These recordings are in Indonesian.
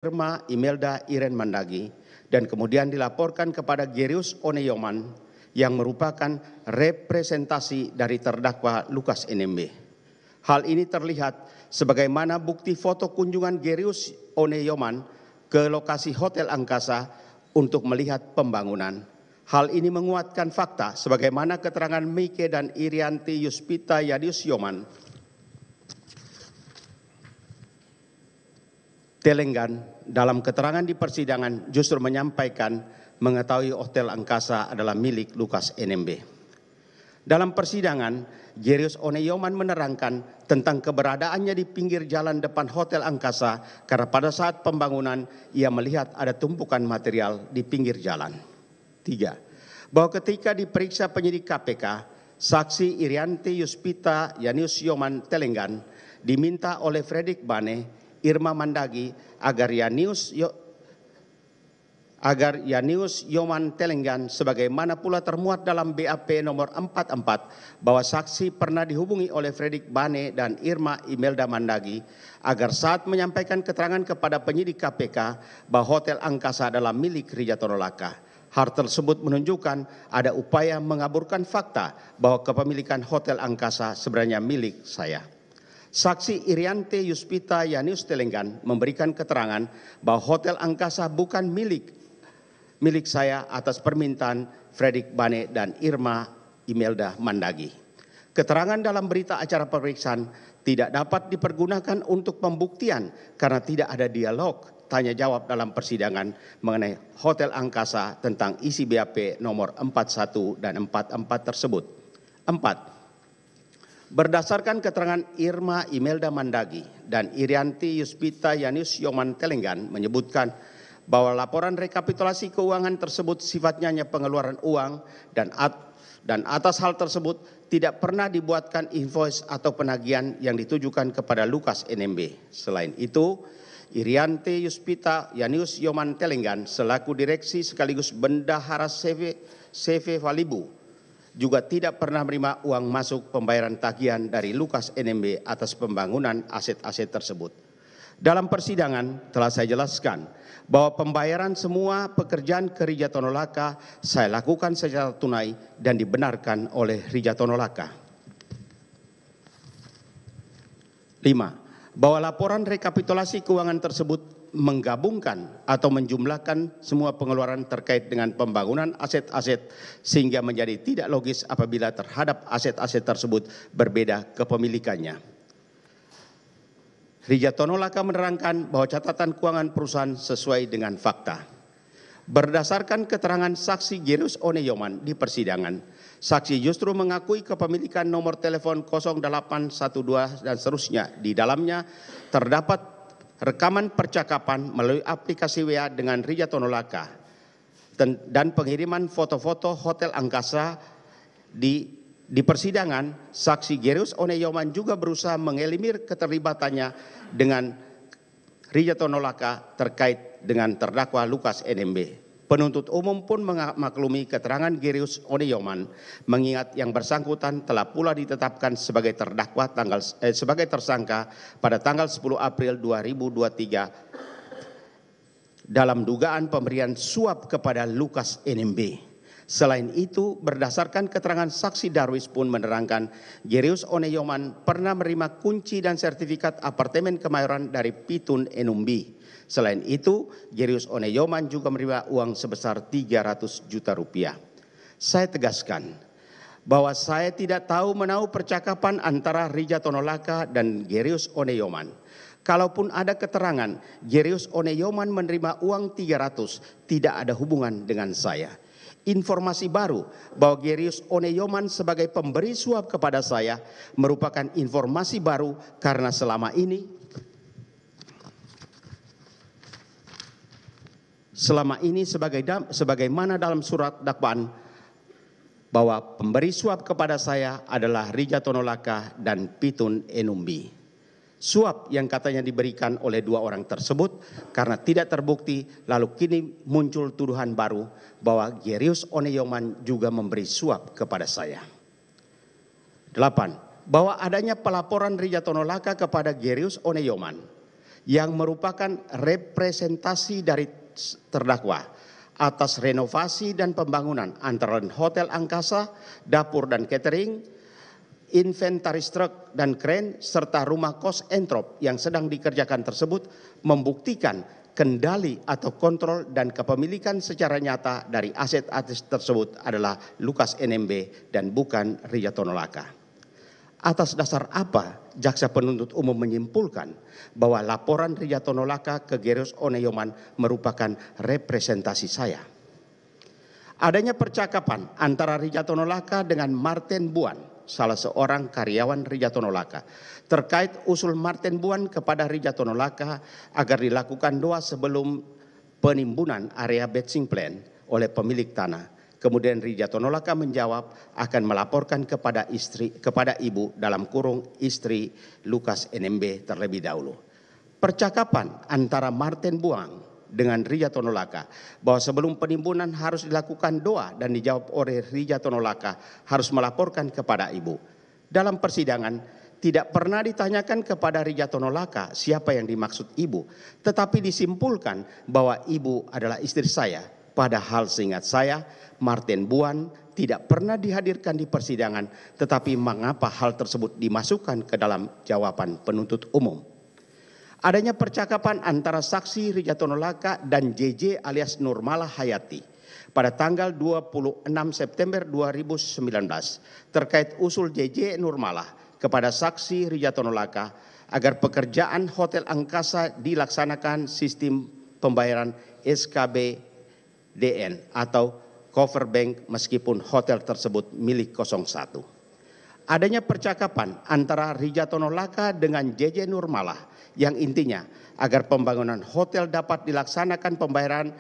Irma Imelda Iren Mandagi dan kemudian dilaporkan kepada Gerius Oneyoman yang merupakan representasi dari terdakwa Lukas NMB. Hal ini terlihat sebagaimana bukti foto kunjungan Gerius Oneyoman ke lokasi Hotel Angkasa untuk melihat pembangunan. Hal ini menguatkan fakta sebagaimana keterangan Mike dan Irianti Yuspita Yadius Yoman Telenggan dalam keterangan di persidangan justru menyampaikan mengetahui Hotel Angkasa adalah milik Lukas NMB. Dalam persidangan, Gerius Oneyoman menerangkan tentang keberadaannya di pinggir jalan depan Hotel Angkasa karena pada saat pembangunan ia melihat ada tumpukan material di pinggir jalan. 3. Bahwa ketika diperiksa penyidik KPK, saksi Irianti Yuspita Yadius Yoman Telenggan diminta oleh Fredrik Bane, Irma Mandagi agar Yadius Yoman Telenggan sebagaimana pula termuat dalam BAP nomor 44 bahwa saksi pernah dihubungi oleh Fredrik Bane dan Irma Imelda Mandagi agar saat menyampaikan keterangan kepada penyidik KPK bahwa Hotel Angkasa adalah milik Rijatano Laka. Hal tersebut menunjukkan ada upaya mengaburkan fakta bahwa kepemilikan Hotel Angkasa sebenarnya milik saya. Saksi Irianti Yuspita Yadius Telenggan memberikan keterangan bahwa Hotel Angkasa bukan milik saya atas permintaan Fredrik Bane dan Irma Imelda Mandagi. Keterangan dalam berita acara pemeriksaan tidak dapat dipergunakan untuk pembuktian karena tidak ada dialog tanya jawab dalam persidangan mengenai Hotel Angkasa tentang isi BAP nomor 41 dan 44 tersebut. 4. Berdasarkan keterangan Irma Imelda Mandagi dan Irianti Yuspita Yadius Yoman Telenggan menyebutkan bahwa laporan rekapitulasi keuangan tersebut sifatnya hanya pengeluaran uang dan atas hal tersebut tidak pernah dibuatkan invoice atau penagihan yang ditujukan kepada Lukas NMB. Selain itu, Irianti Yuspita Yadius Yoman Telenggan selaku direksi sekaligus bendahara CV Valibu juga tidak pernah menerima uang masuk pembayaran tagihan dari Lukas NMB atas pembangunan aset-aset tersebut. Dalam persidangan telah saya jelaskan bahwa pembayaran semua pekerjaan ke Rijatano Laka saya lakukan secara tunai dan dibenarkan oleh Rijatano Laka. 5. Bahwa laporan rekapitulasi keuangan tersebut menggabungkan atau menjumlahkan semua pengeluaran terkait dengan pembangunan aset-aset sehingga menjadi tidak logis apabila terhadap aset-aset tersebut berbeda kepemilikannya. Rijatano Laka menerangkan bahwa catatan keuangan perusahaan sesuai dengan fakta. Berdasarkan keterangan saksi Gerius Oneyoman di persidangan, saksi justru mengakui kepemilikan nomor telepon 0812 dan seterusnya. Di dalamnya terdapat rekaman percakapan melalui aplikasi WA dengan Rijatano Laka dan pengiriman foto-foto Hotel Angkasa. Di persidangan, saksi Gerius Oneyoman juga berusaha mengelimir keterlibatannya dengan Rijatano Laka terkait dengan terdakwa Lukas NMB. Penuntut umum pun memaklumi keterangan Gerius Oneyoman mengingat yang bersangkutan telah pula ditetapkan sebagai terdakwa sebagai tersangka pada tanggal 10 April 2023 dalam dugaan pemberian suap kepada Lukas NMB. Selain itu, berdasarkan keterangan saksi Darwis pun menerangkan Gerius Oneyoman pernah menerima kunci dan sertifikat apartemen Kemayoran dari Pitun Enumbi. Selain itu, Gerius Oneyoman juga menerima uang sebesar 300 juta rupiah. Saya tegaskan bahwa saya tidak tahu menahu percakapan antara Rijatano Laka dan Gerius Oneyoman. Kalaupun ada keterangan Gerius Oneyoman menerima uang 300, tidak ada hubungan dengan saya. Informasi baru bahwa Gerius Oneyoman sebagai pemberi suap kepada saya merupakan informasi baru karena selama ini sebagaimana dalam surat dakwaan bahwa pemberi suap kepada saya adalah Rijatano Laka dan Pitun Enumbi. Suap yang katanya diberikan oleh dua orang tersebut karena tidak terbukti, lalu kini muncul tuduhan baru bahwa Gerius Oneyoman juga memberi suap kepada saya. 8. Bahwa adanya pelaporan Rijatano Laka kepada Gerius Oneyoman yang merupakan representasi dari terdakwa atas renovasi dan pembangunan antara hotel angkasa, dapur dan catering, inventaris truk dan kren, serta rumah kos Entrop yang sedang dikerjakan tersebut membuktikan kendali atau kontrol dan kepemilikan secara nyata dari aset-aset tersebut adalah Lukas NMB dan bukan Rijatono Laka. Atas dasar apa jaksa penuntut umum menyimpulkan bahwa laporan Rijatono Laka ke Gereus Oneyoman merupakan representasi saya? Adanya percakapan antara Rijatono Laka dengan Martin Buan, salah seorang karyawan Rijatono Laka, terkait usul Martin Buan kepada Rijatono Laka agar dilakukan doa sebelum penimbunan area batching plan oleh pemilik tanah. Kemudian Rijatono Laka menjawab akan melaporkan kepada ibu dalam kurung istri Lukas NMB terlebih dahulu. Percakapan antara Martin Buang dengan Rijatono Laka bahwa sebelum penimbunan harus dilakukan doa dan dijawab oleh Rijatono Laka harus melaporkan kepada ibu. Dalam persidangan tidak pernah ditanyakan kepada Rijatono Laka siapa yang dimaksud ibu, tetapi disimpulkan bahwa ibu adalah istri saya. Padahal seingat saya, Martin Buan tidak pernah dihadirkan di persidangan, tetapi mengapa hal tersebut dimasukkan ke dalam jawaban penuntut umum? Adanya percakapan antara saksi Rijatono Laka dan JJ alias Nurmala Hayati pada tanggal 26 September 2019 terkait usul JJ Nurmala kepada saksi Rijatono Laka agar pekerjaan Hotel Angkasa dilaksanakan sistem pembayaran SKBDN atau cover bank meskipun hotel tersebut milik 01. Adanya percakapan antara Rijatono Laka dengan JJ Nurmala yang intinya agar pembangunan hotel dapat dilaksanakan pembayaran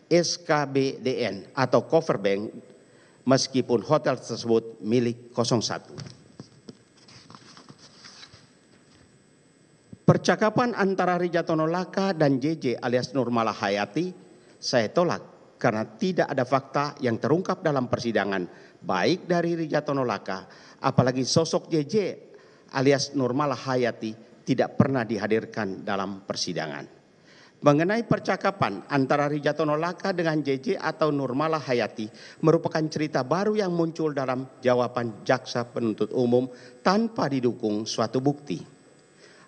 SKBDN atau cover bank meskipun hotel tersebut milik 01. Percakapan antara Rijatono Laka dan JJ alias Nurmala Hayati saya tolak karena tidak ada fakta yang terungkap dalam persidangan baik dari Rijatono Laka apalagi sosok JJ alias Nurmala Hayati tidak pernah dihadirkan dalam persidangan. Mengenai percakapan antara Rijatono Laka dengan JJ atau Nurmala Hayati merupakan cerita baru yang muncul dalam jawaban jaksa penuntut umum tanpa didukung suatu bukti.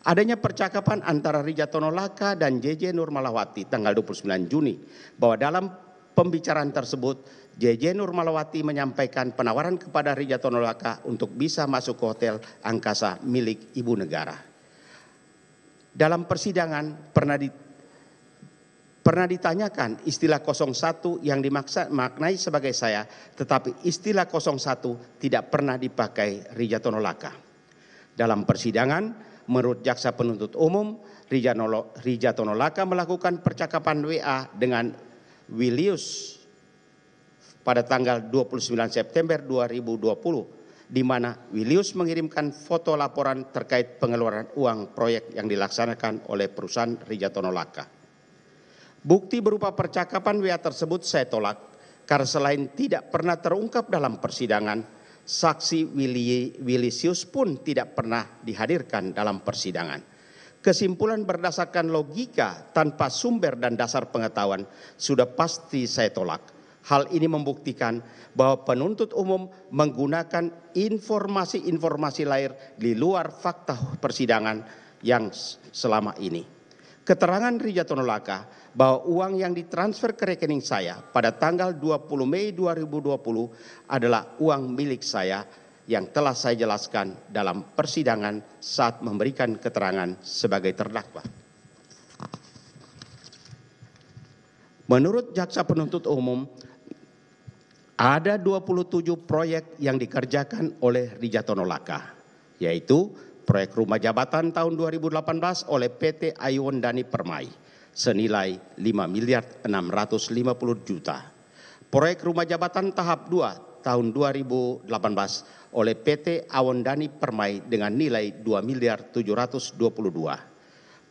Adanya percakapan antara Rijatono Laka dan JJ Nurmalawati tanggal 29 Juni bahwa dalam pembicaraan tersebut JJ Nurmalawati menyampaikan penawaran kepada Rijatono Laka untuk bisa masuk ke Hotel Angkasa milik ibu negara. Dalam persidangan pernah ditanyakan istilah 01 yang dimaknai sebagai saya, tetapi istilah 01 tidak pernah dipakai Rijatono Laka. Dalam persidangan, menurut jaksa penuntut umum, Rijatono Laka melakukan percakapan WA dengan Willius pada tanggal 29 September 2020. Di mana Willius mengirimkan foto laporan terkait pengeluaran uang proyek yang dilaksanakan oleh perusahaan Rijatono Laka. Bukti berupa percakapan WA tersebut saya tolak karena selain tidak pernah terungkap dalam persidangan, saksi Wilisius pun tidak pernah dihadirkan dalam persidangan. Kesimpulan berdasarkan logika tanpa sumber dan dasar pengetahuan sudah pasti saya tolak. Hal ini membuktikan bahwa penuntut umum menggunakan informasi-informasi lain di luar fakta persidangan yang selama ini. Keterangan Rijatono Laka bahwa uang yang ditransfer ke rekening saya pada tanggal 20 Mei 2020 adalah uang milik saya yang telah saya jelaskan dalam persidangan saat memberikan keterangan sebagai terdakwa. Menurut jaksa penuntut umum, ada 27 proyek yang dikerjakan oleh Rijatono Laka, yaitu proyek rumah jabatan tahun 2018 oleh PT Aiwondani Permai senilai 5.650 juta. Proyek rumah jabatan tahap 2 tahun 2018 oleh PT Aiwondani Permai dengan nilai 2.722.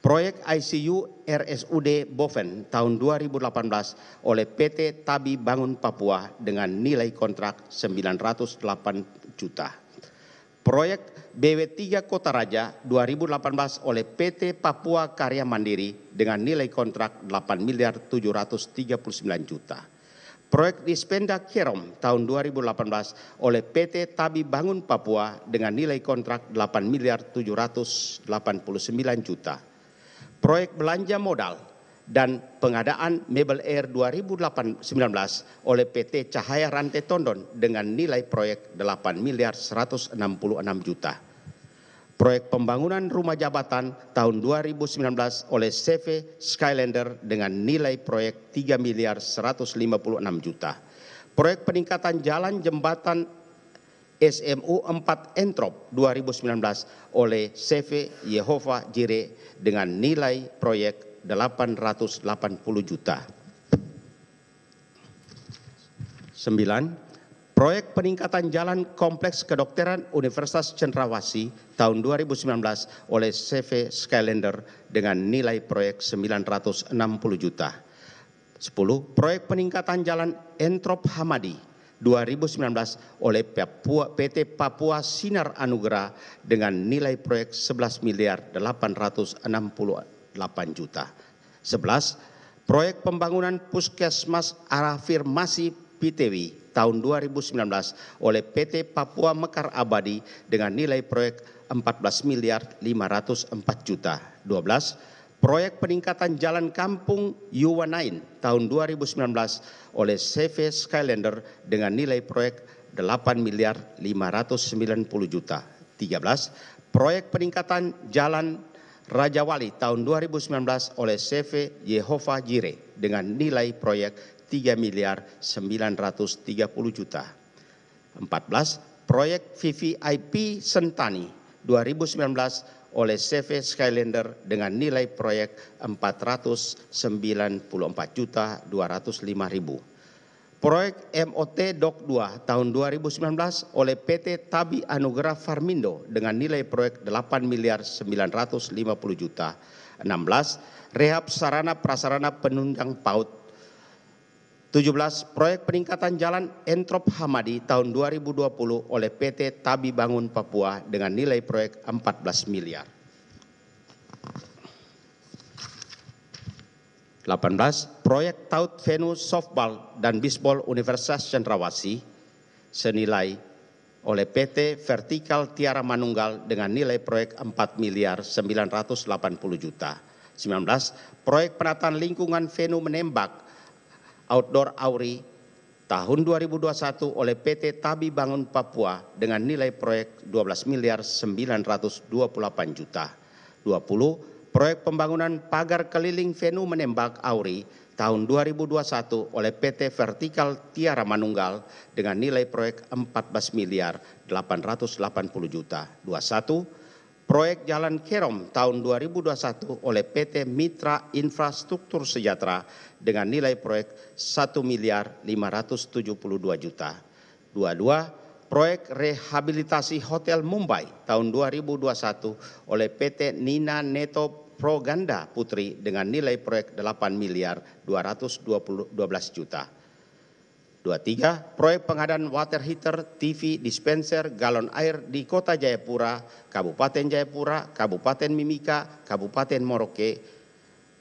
Proyek ICU RSUD Boven tahun 2018 oleh PT Tabi Bangun Papua dengan nilai kontrak 908 juta. Proyek BW3 Kota Raja 2018 oleh PT Papua Karya Mandiri dengan nilai kontrak 8.739 juta. Proyek Dispenda Kerom tahun 2018 oleh PT Tabi Bangun Papua dengan nilai kontrak 8.789 juta. Proyek belanja modal dan pengadaan Mebel Air 2019 oleh PT Cahaya Rantai Tondon dengan nilai proyek 8.166 juta. Proyek pembangunan rumah jabatan tahun 2019 oleh CV Skylander dengan nilai proyek 3.156 juta. Proyek peningkatan jalan jembatan SMU 4 Entrop 2019 oleh CV Yehova Jire dengan nilai proyek 880 juta. 9. Proyek peningkatan jalan Kompleks Kedokteran Universitas Cendrawasih tahun 2019 oleh CV Skylander dengan nilai proyek 960 juta. 10. Proyek peningkatan jalan Entrop Hamadi 2019 oleh PT Papua Sinar Anugerah dengan nilai proyek 11.868 juta. 11. Proyek pembangunan Puskesmas Afirmasi Pitewi tahun 2019 oleh PT Papua Mekar Abadi dengan nilai proyek 14.504 juta. 12. Proyek peningkatan jalan kampung Yuwanain tahun 2019 oleh CV Skylander dengan nilai proyek 8.590 juta. 13. Proyek peningkatan jalan Raja Wali tahun 2019 oleh CV Yehova Jire dengan nilai proyek 3.930 juta. 14. Proyek VVIP Sentani 2019 oleh CV Skylander dengan nilai proyek 494.205.000. Proyek MOT Dok 2 tahun 2019 oleh PT Tabi Anugerah Farmindo dengan nilai proyek 8.950 juta. 16. Rehab sarana prasarana penunjang PAUD. 17. Proyek peningkatan jalan Entrop Hamadi tahun 2020 oleh PT Tabi Bangun Papua dengan nilai proyek 14 miliar. 18. Proyek Taut Venue Softball dan Bisbol Universitas Cendrawasih senilai oleh PT Vertikal Tiara Manunggal dengan nilai proyek 4.980 juta. 19. Proyek penataan lingkungan venue menembak Outdoor Auri tahun 2021 oleh PT Tabi Bangun Papua dengan nilai proyek 12.928 juta. 20. Proyek pembangunan pagar keliling venue menembak Auri tahun 2021 oleh PT Vertikal Tiara Manunggal dengan nilai proyek 14.880 juta. 21. Proyek Jalan Kerom tahun 2021 oleh PT Mitra Infrastruktur Sejahtera dengan nilai proyek 1.572 juta. 22. Proyek rehabilitasi Hotel Mumbai tahun 2021 oleh PT Nina Neto Proganda Putri dengan nilai proyek 8.212 juta. 23. Proyek pengadaan water heater, TV, dispenser, galon air di Kota Jayapura, Kabupaten Jayapura, Kabupaten Mimika, Kabupaten Merauke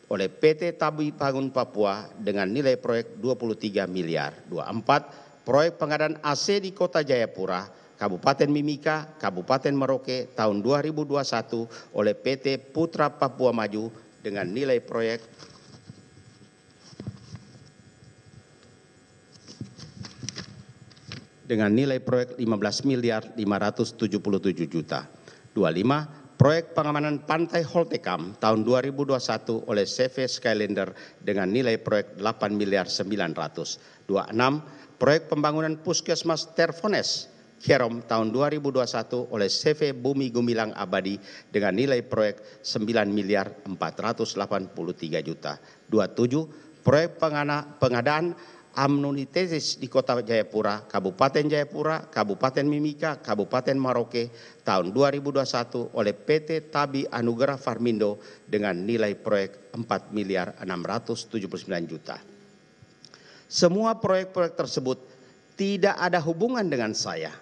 oleh PT Tabi Bangun Papua dengan nilai proyek 23 miliar. 24. Proyek pengadaan AC di Kota Jayapura, Kabupaten Mimika, Kabupaten Merauke tahun 2021 oleh PT Putra Papua Maju dengan nilai proyek dengan nilai proyek 15.577 juta. 25. Proyek pengamanan Pantai Holtekam tahun 2021 oleh CV Skylander dengan nilai proyek 8.900. 26. Proyek pembangunan Puskesmas Terfones Kerom tahun 2021 oleh CV Bumi Gumilang Abadi dengan nilai proyek 9.483 juta. 27. Proyek pengadaan amnitesis di Kota Jayapura, Kabupaten Jayapura, Kabupaten Mimika, Kabupaten Merauke tahun 2021 oleh PT Tabi Anugerah Farmindo dengan nilai proyek 4.679 juta. Semua proyek-proyek tersebut tidak ada hubungan dengan saya.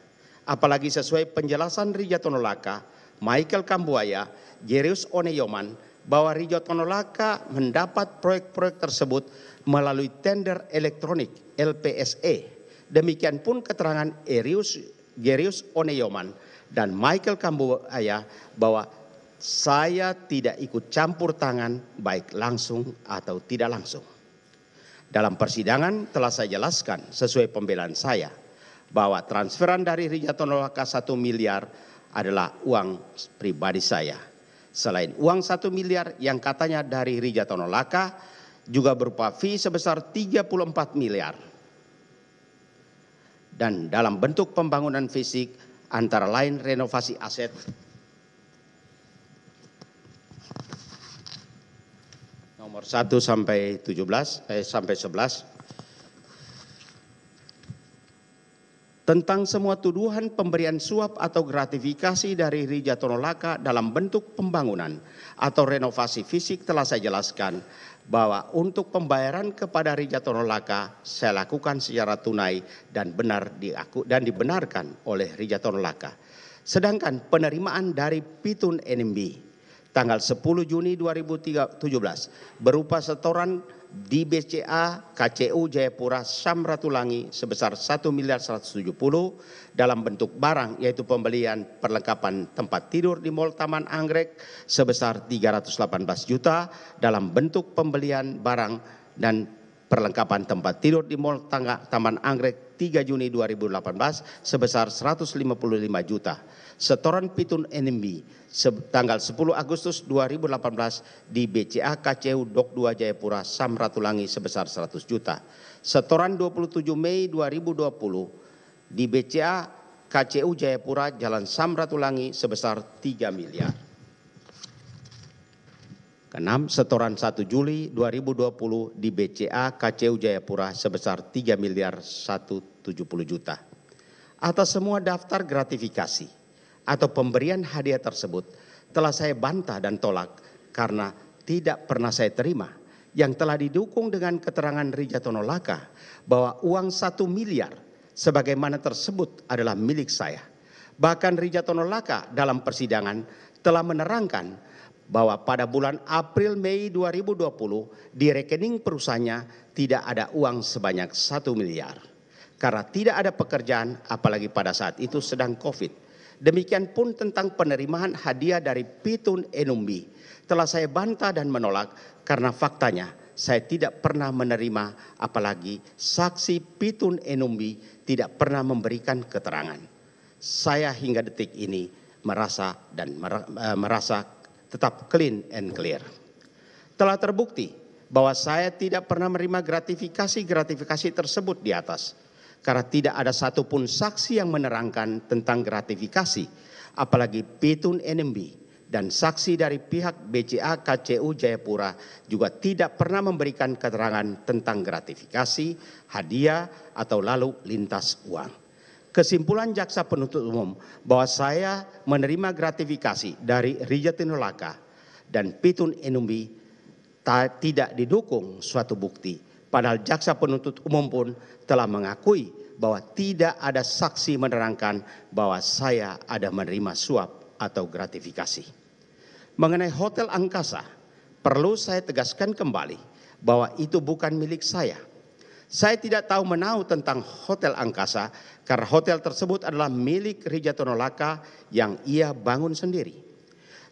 Apalagi sesuai penjelasan Rijatono Laka, Michael Kambuaya, Jerius Oneyoman, bahwa Rijatono Laka mendapat proyek-proyek tersebut melalui tender elektronik LPSE. Demikian pun keterangan Jerius Oneyoman dan Michael Kambuaya bahwa saya tidak ikut campur tangan baik langsung atau tidak langsung. Dalam persidangan telah saya jelaskan sesuai pembelaan saya bahwa transferan dari Rijatono Laka 1 miliar adalah uang pribadi saya. Selain uang 1 miliar yang katanya dari Rijatono Laka juga berupa fee sebesar 34 miliar. Dan dalam bentuk pembangunan fisik antara lain renovasi aset, nomor 1 sampai 11 tentang semua tuduhan pemberian suap atau gratifikasi dari Rijatono Laka dalam bentuk pembangunan atau renovasi fisik telah saya jelaskan bahwa untuk pembayaran kepada Rijatono Laka saya lakukan secara tunai dan dibenarkan oleh Rijatono Laka. Sedangkan penerimaan dari Pitun NMB tanggal 10 Juni 2017 berupa setoran di BCA KCU Jayapura Samratulangi sebesar 1.170 dalam bentuk barang yaitu pembelian perlengkapan tempat tidur di Mall Taman Anggrek sebesar 318 juta, dalam bentuk pembelian barang dan perlengkapan tempat tidur di Mall Taman Anggrek 3 Juni 2018 sebesar 155 juta. Setoran Pitun NMB tanggal 10 Agustus 2018 di BCA KCU Dok 2 Jayapura Samratulangi sebesar 100 juta. Setoran 27 Mei 2020 di BCA KCU Jayapura Jalan Samratulangi sebesar 3 miliar. Keenam, setoran 1 Juli 2020 di BCA KCU Jayapura sebesar 3 miliar 170 juta. Atas semua daftar gratifikasi atau pemberian hadiah tersebut telah saya bantah dan tolak karena tidak pernah saya terima, yang telah didukung dengan keterangan Rijatono Laka bahwa uang 1 miliar sebagaimana tersebut adalah milik saya. Bahkan Rijatono Laka dalam persidangan telah menerangkan bahwa pada bulan April-Mei 2020 di rekening perusahaannya tidak ada uang sebanyak 1 miliar. Karena tidak ada pekerjaan apalagi pada saat itu sedang COVID. Demikian pun tentang penerimaan hadiah dari Pitun Enumbi telah saya bantah dan menolak karena faktanya saya tidak pernah menerima, apalagi saksi Pitun Enumbi tidak pernah memberikan keterangan. Saya hingga detik ini merasa tetap clean and clear. Telah terbukti bahwa saya tidak pernah menerima gratifikasi tersebut di atas. Karena tidak ada satupun saksi yang menerangkan tentang gratifikasi, apalagi Pitun NMB dan saksi dari pihak BCA KCU Jayapura juga tidak pernah memberikan keterangan tentang gratifikasi, hadiah, atau lalu lintas uang. Kesimpulan jaksa penuntut umum bahwa saya menerima gratifikasi dari Rijatono Laka dan Pitun NMB tidak didukung suatu bukti. Padahal jaksa penuntut umum pun telah mengakui bahwa tidak ada saksi menerangkan bahwa saya ada menerima suap atau gratifikasi. Mengenai Hotel Angkasa, perlu saya tegaskan kembali bahwa itu bukan milik saya. Saya tidak tahu menahu tentang Hotel Angkasa karena hotel tersebut adalah milik Rijatono Laka yang ia bangun sendiri.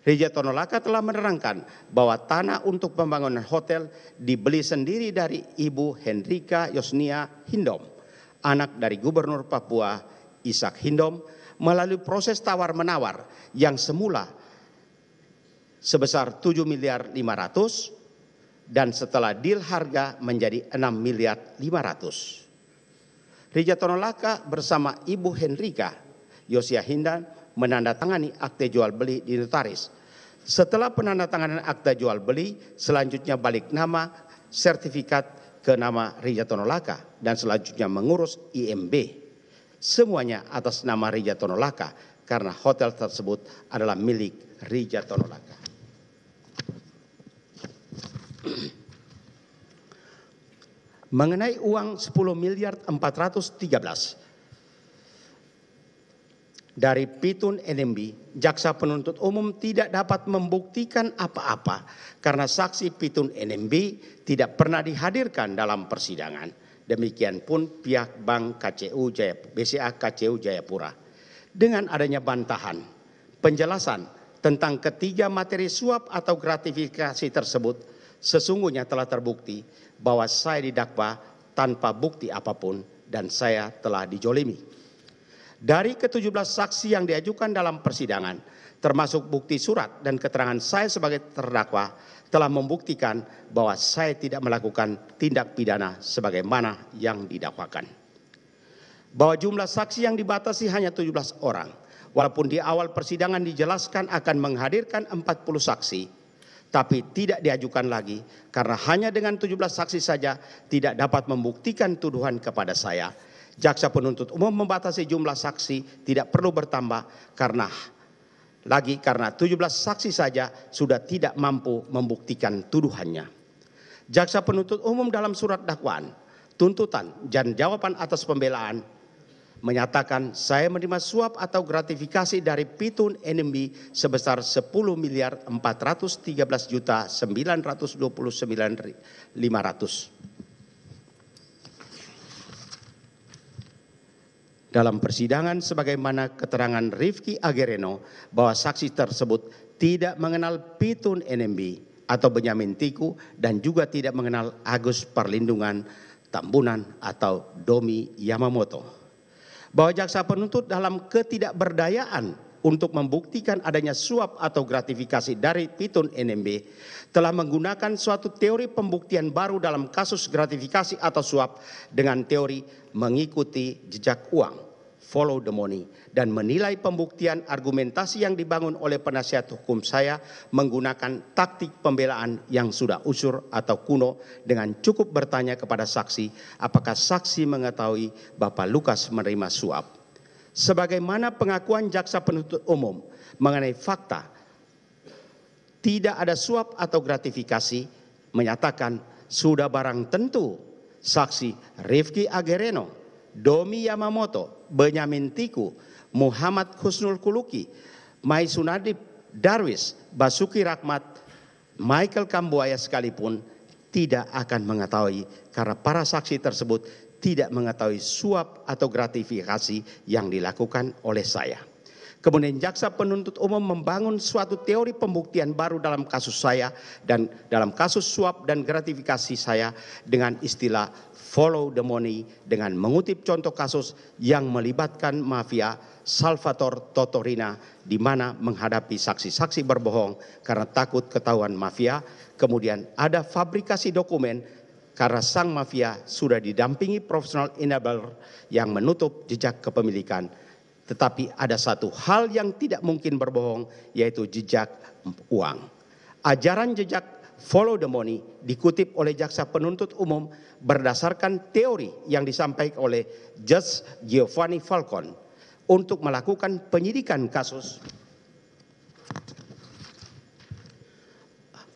Rijatono Laka telah menerangkan bahwa tanah untuk pembangunan hotel dibeli sendiri dari Ibu Hendrika Yosnia Hindom, anak dari Gubernur Papua Ishak Hindom, melalui proses tawar-menawar yang semula sebesar 7 miliar 500 dan setelah deal harga menjadi 6 miliar 500. Rijatono Laka bersama Ibu Hendrika Yosnia Hindom menandatangani akte jual beli di notaris. Setelah penandatanganan akte jual beli, selanjutnya balik nama sertifikat ke nama Rijatono Laka dan selanjutnya mengurus IMB. Semuanya atas nama Rijatono Laka karena hotel tersebut adalah milik Rijatono Laka. Mengenai uang 10 miliar 413 Dari Pitun NMB, jaksa penuntut umum tidak dapat membuktikan apa-apa karena saksi Pitun NMB tidak pernah dihadirkan dalam persidangan. Demikian pun pihak Bank BCA KCU Jayapura. Dengan adanya bantahan, penjelasan tentang ketiga materi suap atau gratifikasi tersebut sesungguhnya telah terbukti bahwa saya didakwa tanpa bukti apapun dan saya telah dijolimi. Dari ke-17 saksi yang diajukan dalam persidangan, termasuk bukti surat dan keterangan saya sebagai terdakwa, telah membuktikan bahwa saya tidak melakukan tindak pidana sebagaimana yang didakwakan. Bahwa jumlah saksi yang dibatasi hanya 17 orang, walaupun di awal persidangan dijelaskan akan menghadirkan 40 saksi, tapi tidak diajukan lagi karena hanya dengan 17 saksi saja tidak dapat membuktikan tuduhan kepada saya. Jaksa penuntut umum membatasi jumlah saksi tidak perlu bertambah karena 17 saksi saja sudah tidak mampu membuktikan tuduhannya. Jaksa penuntut umum dalam surat dakwaan, tuntutan dan jawaban atas pembelaan menyatakan saya menerima suap atau gratifikasi dari Pitun NMB sebesar 10.413.929.500. Dalam persidangan sebagaimana keterangan Rifki Agereno bahwa saksi tersebut tidak mengenal Pitun NMB atau Benyamin Tiku dan juga tidak mengenal Agus Perlindungan Tambunan atau Domi Yamamoto. Bahwa jaksa penuntut dalam ketidakberdayaan untuk membuktikan adanya suap atau gratifikasi dari Pitun NMB telah menggunakan suatu teori pembuktian baru dalam kasus gratifikasi atau suap dengan teori mengikuti jejak uang, follow the money, dan menilai pembuktian argumentasi yang dibangun oleh penasihat hukum saya menggunakan taktik pembelaan yang sudah usur atau kuno dengan cukup bertanya kepada saksi apakah saksi mengetahui Bapak Lukas menerima suap. Sebagaimana pengakuan jaksa penuntut umum mengenai fakta tidak ada suap atau gratifikasi menyatakan sudah barang tentu saksi Rifki Agereno, Domi Yamamoto, Benyamin Tiku, Muhammad Husnul Kuluki, Mai Sunadip Darwis, Basuki Rahmat, Michael Kambuaya sekalipun tidak akan mengetahui karena para saksi tersebut tidak mengetahui suap atau gratifikasi yang dilakukan oleh saya. Kemudian jaksa penuntut umum membangun suatu teori pembuktian baru dalam kasus saya dan dalam kasus suap dan gratifikasi saya dengan istilah follow the money dengan mengutip contoh kasus yang melibatkan mafia Salvatore Totorina di mana menghadapi saksi-saksi berbohong karena takut ketahuan mafia. Kemudian ada fabrikasi dokumen karena sang mafia sudah didampingi profesional enabler yang menutup jejak kepemilikan. Tetapi ada satu hal yang tidak mungkin berbohong, yaitu jejak uang. Ajaran jejak follow the money dikutip oleh jaksa penuntut umum berdasarkan teori yang disampaikan oleh Judge Giovanni Falcon untuk melakukan penyidikan kasus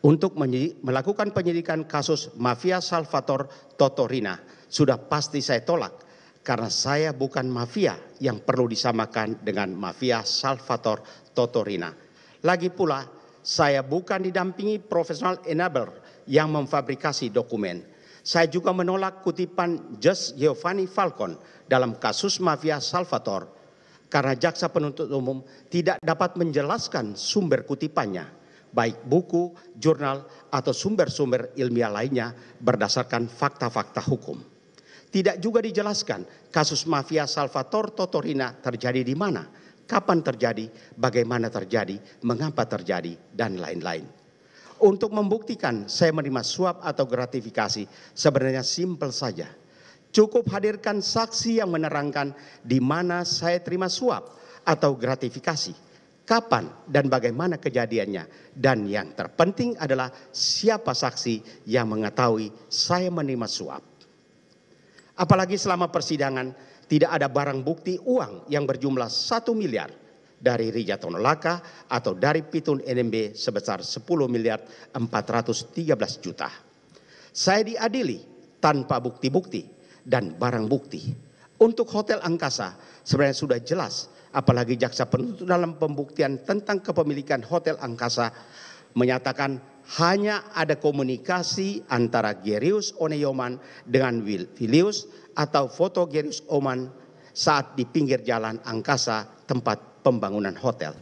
melakukan penyidikan kasus mafia Salvatore Totorina. Sudah pasti saya tolak karena saya bukan mafia yang perlu disamakan dengan mafia Salvatore Totorina. Lagi pula saya bukan didampingi profesional enabler yang memfabrikasi dokumen. Saya juga menolak kutipan Judge Giovanni Falcon dalam kasus mafia Salvatore karena jaksa penuntut umum tidak dapat menjelaskan sumber kutipannya, baik buku, jurnal, atau sumber-sumber ilmiah lainnya berdasarkan fakta-fakta hukum. Tidak juga dijelaskan kasus mafia Salvatore Totorina terjadi di mana, kapan terjadi, bagaimana terjadi, mengapa terjadi, dan lain-lain. Untuk membuktikan saya menerima suap atau gratifikasi sebenarnya simpel saja. Cukup hadirkan saksi yang menerangkan di mana saya terima suap atau gratifikasi, kapan dan bagaimana kejadiannya, dan yang terpenting adalah siapa saksi yang mengetahui saya menerima suap. Apalagi selama persidangan tidak ada barang bukti uang yang berjumlah 1 miliar dari Rijatono Laka atau dari Pitun NMB sebesar 10.413 juta. Saya diadili tanpa bukti-bukti dan barang bukti. Untuk Hotel Angkasa sebenarnya sudah jelas apalagi jaksa penuntut dalam pembuktian tentang kepemilikan Hotel Angkasa menyatakan hanya ada komunikasi antara Gerius Oneyoman dengan Filius atau foto Gerius Oman saat di pinggir jalan Angkasa tempat pembangunan hotel.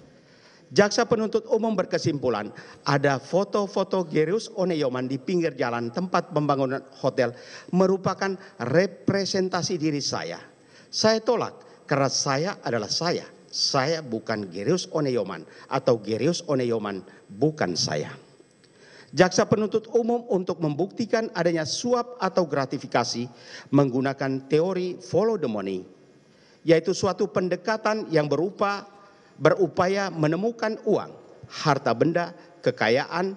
Jaksa penuntut umum berkesimpulan ada foto-foto Gerius Oneyoman di pinggir jalan tempat pembangunan hotel merupakan representasi diri saya. Saya tolak karena saya adalah saya. Saya bukan Gerius Oneyoman atau Gerius Oneyoman bukan saya. Jaksa penuntut umum untuk membuktikan adanya suap atau gratifikasi menggunakan teori follow the money, yaitu suatu pendekatan yang berupaya menemukan uang, harta benda, kekayaan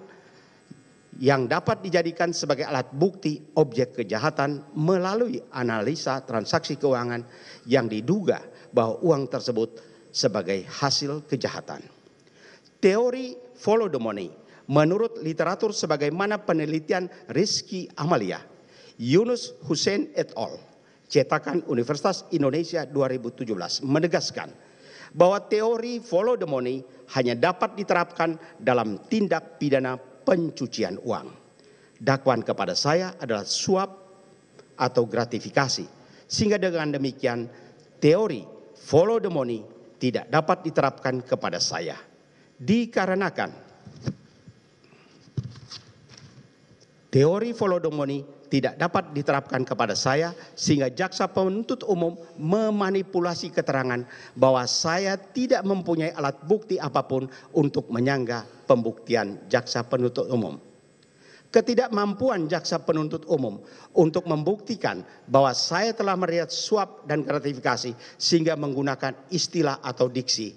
yang dapat dijadikan sebagai alat bukti objek kejahatan melalui analisa transaksi keuangan yang diduga bahwa uang tersebut sebagai hasil kejahatan. Teori follow the money menurut literatur sebagaimana penelitian Rizky Amalia, Yunus Hussein et al. Cetakan Universitas Indonesia 2017 menegaskan bahwa teori follow the money hanya dapat diterapkan dalam tindak pidana pencucian uang. Dakwaan kepada saya adalah suap atau gratifikasi, sehingga dengan demikian teori follow the money tidak dapat diterapkan kepada saya. Dikarenakan teori follow the money tidak dapat diterapkan kepada saya sehingga jaksa penuntut umum memanipulasi keterangan bahwa saya tidak mempunyai alat bukti apapun untuk menyanggah pembuktian jaksa penuntut umum. Ketidakmampuan jaksa penuntut umum untuk membuktikan bahwa saya telah melihat suap dan gratifikasi sehingga menggunakan istilah atau diksi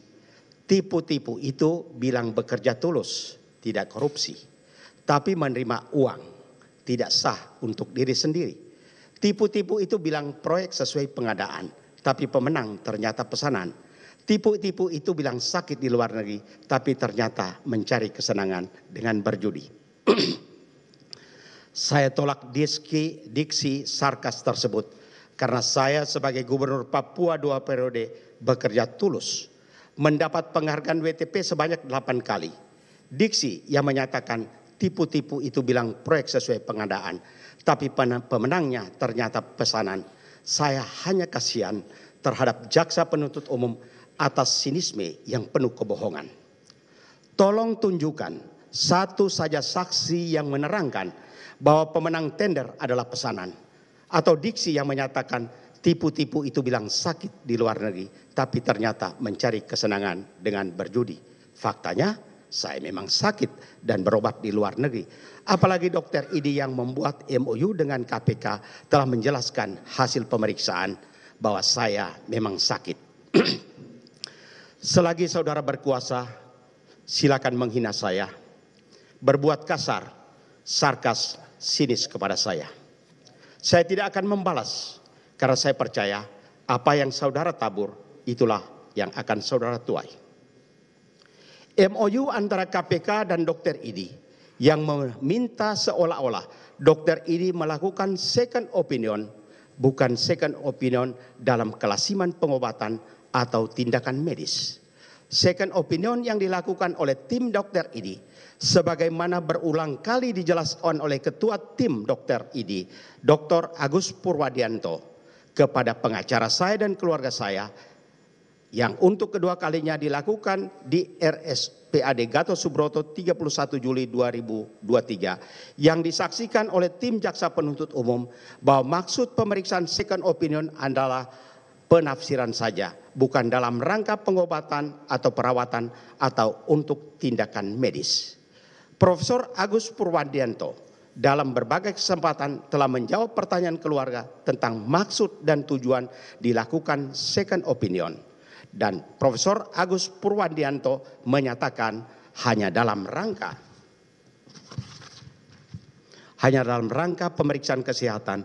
tipu-tipu itu bilang bekerja tulus, tidak korupsi, tapi menerima uang. Tidak sah untuk diri sendiri. Tipu-tipu itu bilang proyek sesuai pengadaan, tapi pemenang ternyata pesanan. Tipu-tipu itu bilang sakit di luar negeri, tapi ternyata mencari kesenangan dengan berjudi. Saya tolak diksi sarkas tersebut karena saya sebagai Gubernur Papua 2 periode bekerja tulus, mendapat penghargaan WTP sebanyak 8 kali. Diksi yang menyatakan tipu-tipu itu bilang proyek sesuai pengadaan, tapi pemenangnya ternyata pesanan. Saya hanya kasihan terhadap jaksa penuntut umum atas sinisme yang penuh kebohongan. Tolong tunjukkan satu saja saksi yang menerangkan bahwa pemenang tender adalah pesanan, atau diksi yang menyatakan tipu-tipu itu bilang sakit di luar negeri, tapi ternyata mencari kesenangan dengan berjudi. Faktanya saya memang sakit dan berobat di luar negeri. Apalagi Dr. Idi yang membuat MOU dengan KPK telah menjelaskan hasil pemeriksaan bahwa saya memang sakit. Selagi saudara berkuasa, silakan menghina saya, berbuat kasar, sarkas, sinis kepada saya. Saya tidak akan membalas karena saya percaya apa yang saudara tabur itulah yang akan saudara tuai. MOU antara KPK dan Dr. Idi yang meminta seolah-olah Dr. Idi melakukan second opinion, bukan second opinion dalam kelasiman pengobatan atau tindakan medis. Second opinion yang dilakukan oleh tim Dr. Idi, sebagaimana berulang kali dijelaskan oleh Ketua Tim Dr. Idi, Dr. Agus Purwadianto, kepada pengacara saya dan keluarga saya, yang untuk kedua kalinya dilakukan di RSPAD Gatot Subroto 31 Juli 2023 yang disaksikan oleh tim jaksa penuntut umum bahwa maksud pemeriksaan second opinion adalah penafsiran saja, bukan dalam rangka pengobatan atau perawatan atau untuk tindakan medis. Profesor Agus Purwadianto dalam berbagai kesempatan telah menjawab pertanyaan keluarga tentang maksud dan tujuan dilakukan second opinion. Dan Profesor Agus Purwadianto menyatakan hanya dalam rangka pemeriksaan kesehatan,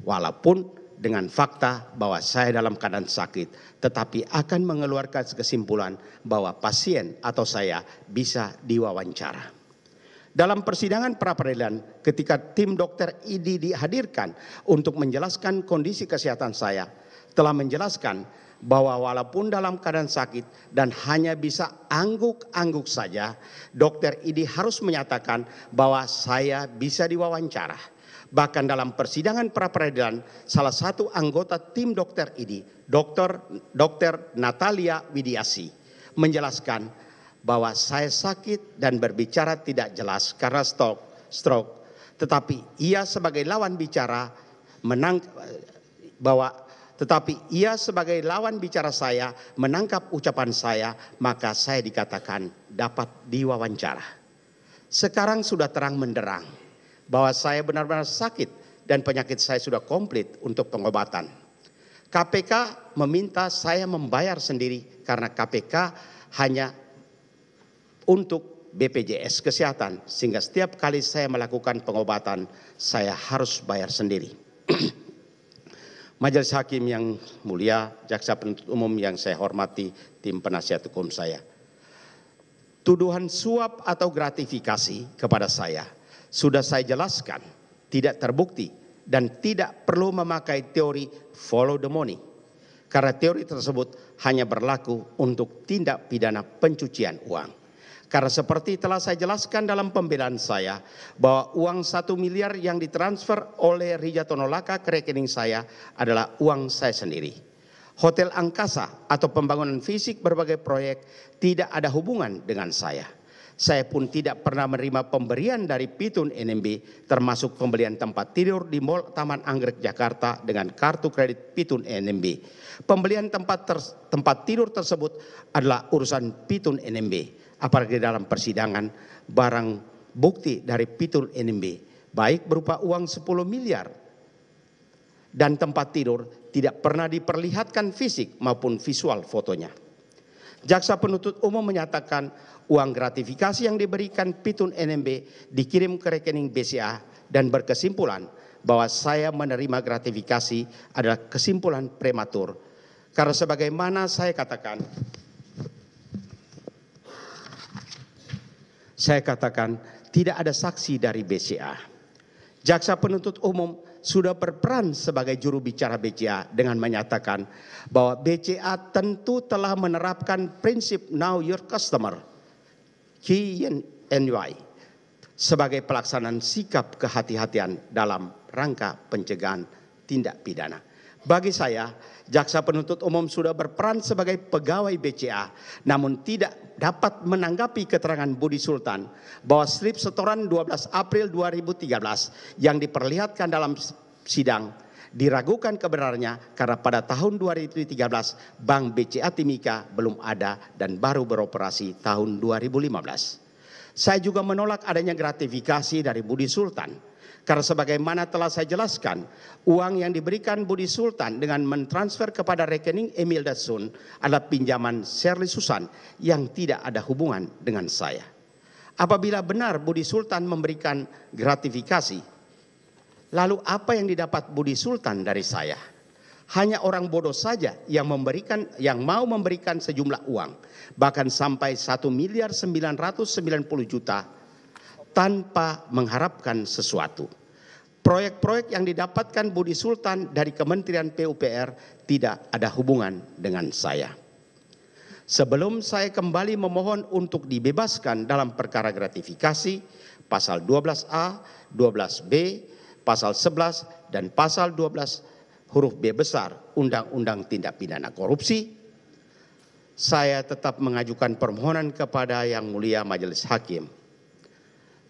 walaupun dengan fakta bahwa saya dalam keadaan sakit, tetapi akan mengeluarkan kesimpulan bahwa pasien atau saya bisa diwawancara. Dalam persidangan pra-peradilan, ketika tim Dr. Idi dihadirkan untuk menjelaskan kondisi kesehatan saya telah menjelaskan bahwa walaupun dalam keadaan sakit dan hanya bisa angguk-angguk saja, Dr. Idi harus menyatakan bahwa saya bisa diwawancara. Bahkan dalam persidangan pra-peradilan, salah satu anggota tim Dr. Idi, Dr. Natalia Widiasi, menjelaskan bahwa saya sakit dan berbicara tidak jelas karena stroke, tetapi ia sebagai lawan bicara saya menangkap ucapan saya, maka saya dikatakan dapat diwawancara. Sekarang sudah terang menderang bahwa saya benar-benar sakit dan penyakit saya sudah komplit untuk pengobatan. KPK meminta saya membayar sendiri karena KPK hanya untuk BPJS Kesehatan, sehingga setiap kali saya melakukan pengobatan saya harus bayar sendiri. Majelis Hakim yang mulia, Jaksa Penuntut Umum yang saya hormati, tim penasihat hukum saya. Tuduhan suap atau gratifikasi kepada saya sudah saya jelaskan tidak terbukti dan tidak perlu memakai teori follow the money. Karena teori tersebut hanya berlaku untuk tindak pidana pencucian uang. Karena seperti telah saya jelaskan dalam pembelaan saya, bahwa uang 1 miliar yang ditransfer oleh Rija Tonolaka ke rekening saya adalah uang saya sendiri. Hotel Angkasa atau pembangunan fisik berbagai proyek tidak ada hubungan dengan saya. Saya pun tidak pernah menerima pemberian dari Pitun NMB, termasuk pembelian tempat tidur di Mall Taman Anggrek Jakarta dengan kartu kredit Pitun NMB. Pembelian tempat tidur tersebut adalah urusan Pitun NMB. Apalagi dalam persidangan, barang bukti dari Pitun NMB, baik berupa uang 10 miliar dan tempat tidur, tidak pernah diperlihatkan fisik maupun visual fotonya. Jaksa penuntut umum menyatakan uang gratifikasi yang diberikan Pitun NMB dikirim ke rekening BCA dan berkesimpulan bahwa saya menerima gratifikasi adalah kesimpulan prematur. Karena sebagaimana saya katakan tidak ada saksi dari BCA. Jaksa penuntut umum sudah berperan sebagai juru bicara BCA dengan menyatakan bahwa BCA tentu telah menerapkan prinsip know your customer KNY sebagai pelaksanaan sikap kehati-hatian dalam rangka pencegahan tindak pidana. Bagi saya, jaksa penuntut umum sudah berperan sebagai pegawai BCA, namun tidak dapat menanggapi keterangan Budi Sultan bahwa slip setoran 12 April 2013 yang diperlihatkan dalam sidang diragukan kebenarannya karena pada tahun 2013 Bank BCA Timika belum ada dan baru beroperasi tahun 2015. Saya juga menolak adanya gratifikasi dari Budi Sultan. Karena sebagaimana telah saya jelaskan, uang yang diberikan Budi Sultan dengan mentransfer kepada rekening Emil Dasun adalah pinjaman Shirley Susan yang tidak ada hubungan dengan saya. Apabila benar Budi Sultan memberikan gratifikasi, lalu apa yang didapat Budi Sultan dari saya? Hanya orang bodoh saja yang mau memberikan sejumlah uang, bahkan sampai 1.990.000.000 tanpa mengharapkan sesuatu. Proyek-proyek yang didapatkan Budi Sultan dari Kementerian PUPR tidak ada hubungan dengan saya. Sebelum saya kembali memohon untuk dibebaskan dalam perkara gratifikasi, pasal 12A, 12B, pasal 11 dan pasal 12 huruf B besar Undang-Undang Tindak Pidana Korupsi, saya tetap mengajukan permohonan kepada Yang Mulia Majelis Hakim.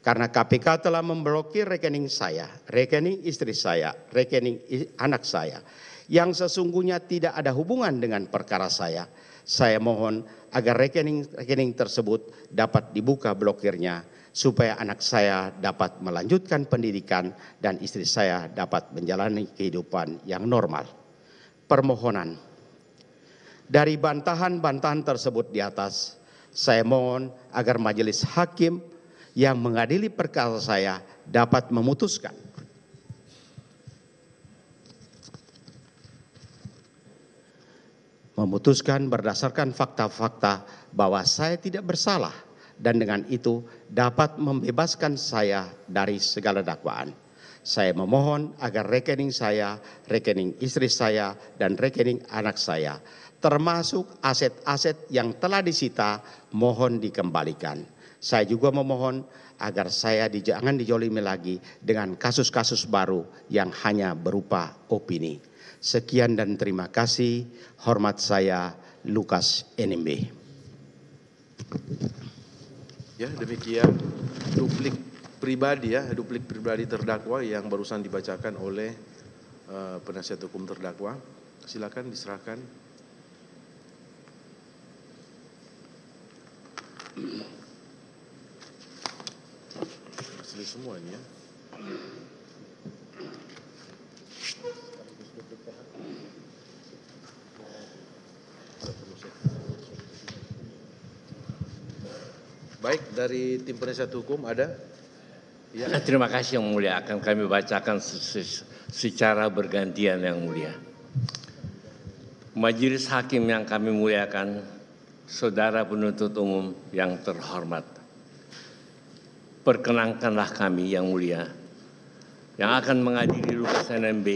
Karena KPK telah memblokir rekening saya, rekening istri saya, rekening anak saya, yang sesungguhnya tidak ada hubungan dengan perkara saya mohon agar rekening tersebut dapat dibuka blokirnya, supaya anak saya dapat melanjutkan pendidikan dan istri saya dapat menjalani kehidupan yang normal. Permohonan. Dari bantahan-bantahan tersebut di atas, saya mohon agar majelis hakim yang mengadili perkara saya dapat memutuskan berdasarkan fakta-fakta bahwa saya tidak bersalah dan dengan itu dapat membebaskan saya dari segala dakwaan. Saya memohon agar rekening saya, rekening istri saya, dan rekening anak saya, termasuk aset-aset yang telah disita, mohon dikembalikan. Saya juga memohon agar saya jangan dijolimi lagi dengan kasus-kasus baru yang hanya berupa opini. Sekian dan terima kasih. Hormat saya, Lukas NMB. Ya, demikian duplik pribadi terdakwa yang barusan dibacakan oleh penasihat hukum terdakwa. Silakan diserahkan. Asli semua ini ya. Baik, dari tim penasihat hukum ada? Ya. Terima kasih Yang Mulia, akan kami bacakan secara bergantian Yang Mulia. Majelis Hakim yang kami muliakan, Saudara penuntut umum yang terhormat, perkenankanlah kami Yang Mulia yang akan mengadili Lukas NMB